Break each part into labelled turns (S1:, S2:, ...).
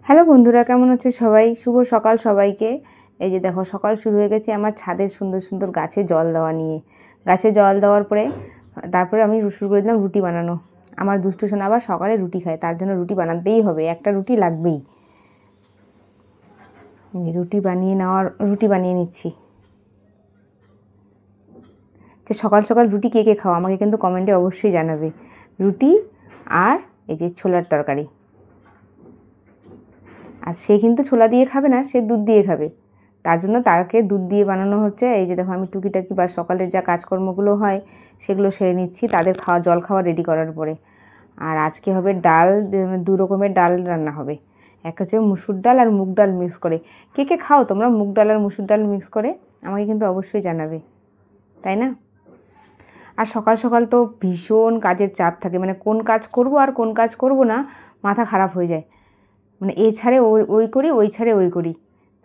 S1: Hello বন্ধুরা, কেমন আছে সবাই? শুভ সকাল সবাইকে। এই যে দেখো, সকাল শুরু হয়ে গেছে আমার ছাদের সুন্দর সুন্দর গাছে জল দেওয়া নিয়ে। গাছে জল দেওয়ার পরে তারপরে আমি শুরু করে দিলাম রুটি বানানো। আমার দুষ্টু সোনা আবার সকালে রুটি খায়, তার জন্য রুটি বানাতেই হবে, একটা রুটি লাগবেই। রুটি বানিয়ে নিচ্ছি। যে সকাল সকাল রুটি কে কে খাও আমাকে কিন্তু কমেন্টে অবশ্যই জানাবে। রুটি আর এই যে ছোলার তরকারি। আর সে কিন্তু ছোলা দিয়ে খাবে না, সে দুধ দিয়ে খাবে, তার জন্য তাকে দুধ দিয়ে বানানো হচ্ছে। এই যে দেখো, আমি টুকিটাকি বা সকালের যা কাজকর্মগুলো হয় সেগুলো সেরে নিচ্ছি তাদের জল খাওয়া রেডি করার পরে। আর আজকে হবে ডাল, 2 রকমের ডাল রান্না হবে। একটা হচ্ছে মুসুর ডাল আর মুগ ডাল মিক্স করে। কে কে খাও তোমরা মুগ ডাল আর মুসুর ডাল মিক্স করে? আমাকে কিন্তু অবশ্যই জানাবে, তাই না? আর সকাল সকাল তো ভীষণ কাজের চাপ থাকে, মানে কোন কাজ করব আর কোন কাজ করব না মাথা খারাপ হয়ে যায়। মানে এ ছাড়ে ওই করি, ওই ছাড়ে ওই করি,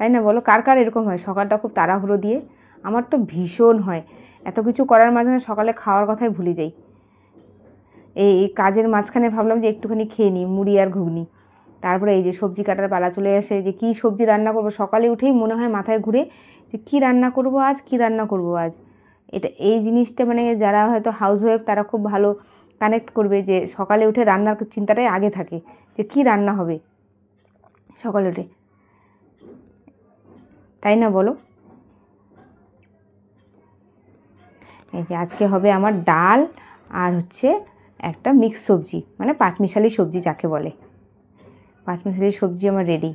S1: তাই না বলো? কার কার এরকম হয় সকালটা খুব তাড়াহুড়ো দিয়ে? আমার তো ভীষণ হয়। এত কিছু করার মাঝখানে সকালে খাওয়ার কথাই ভুলে যাই। এই কাজের মাঝখানে ভাবলাম যে একটুখানি খেয়ে নিই মুড়ি আর ঘুগনি। তারপরে এই যে সবজি কাটার পালা চলে আসে, যে কী সবজি রান্না করব। সকালে উঠেই মনে হয় মাথায় ঘুরে যে কী রান্না করব আজ, কী রান্না করব আজ। এই জিনিসটা মানে যারা হয়তো হাউসওয়াইফ তারা খুব ভালো কানেক্ট করবে, যে সকালে উঠে রান্নার চিন্তাটাই আগে থাকে, যে কী রান্না হবে সকালে উঠে, তাই না বলো? এই যে আজকে হবে আমার ডাল আর হচ্ছে একটা মিক্স সবজি, মানে পাঁচমিশালি সবজি যাকে বলে, পাঁচমিশালি সবজি আমার রেডি।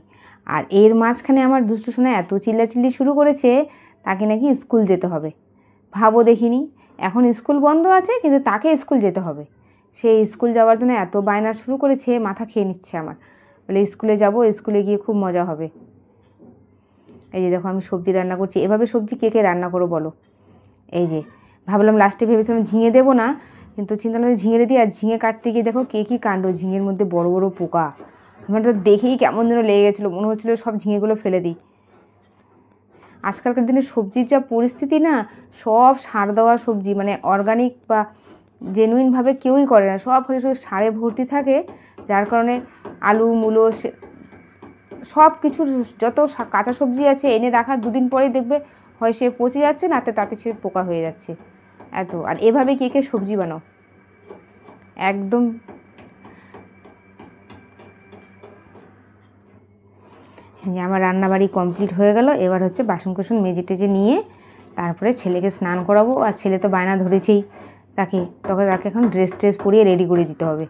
S1: আর এর মাঝখানে আমার দুষ্টু সোনা এত চিল্লাচিল্লি শুরু করেছে, তাকে নাকি স্কুল যেতে হবে। ভাবো দেখিনি, এখন স্কুল বন্ধ আছে কিন্তু তাকে স্কুল যেতে হবে। সেই স্কুল যাওয়ার জন্য এত বায়না শুরু করেছে, মাথা খেয়ে নিচ্ছে আমার। বলে স্কুলে যাব, স্কুলে গিয়ে খুব মজা হবে। এই যে দেখো, আমি সবজি রান্না করছি। এভাবে সবজি কে কে রান্না করো বলো? এই যে ভাবলাম লাস্টে ভেবেছিলাম ঝিঙে দেবো না, কিন্তু চিন্তা করলাম ঝিঙে দিই। আর ঝিঙে কাটতে গিয়ে দেখো কী কাণ্ড, ঝিঙের মধ্যে বড় বড় পোকা। আমার তো দেখেই কেমন যেন লেগে গেছিলো, মনে হচ্ছিলো সব ঝিঙেগুলো ফেলে দিই। আজকালকার দিনে সবজির যা পরিস্থিতি না, সব সার দেওয়া সবজি, মানে অর্গানিক বা জেনুইনভাবে কেউই করে না, সব হলে শুধু সারে ভর্তি থাকে। যার কারণে আলু মূলো সব কিছু, যত কাঁচা সবজি আছে এনে রাখার 2 দিন পরেই দেখবে হয় সে পচে যাচ্ছে, না তাতে সে পোকা হয়ে যাচ্ছে এত। আর এভাবে কে কে সবজি বানাও? একদম। আমার রান্নাবাড়ি কমপ্লিট হয়ে গেল। এবার হচ্ছে বাসন কোসন মেজে টেজে নিয়ে তারপরে ছেলেকে স্নান করাবো। আর ছেলে তো বায়না ধরেছেই, তাকে এখন ড্রেস ট্রেস পরিয়ে রেডি করে দিতে হবে।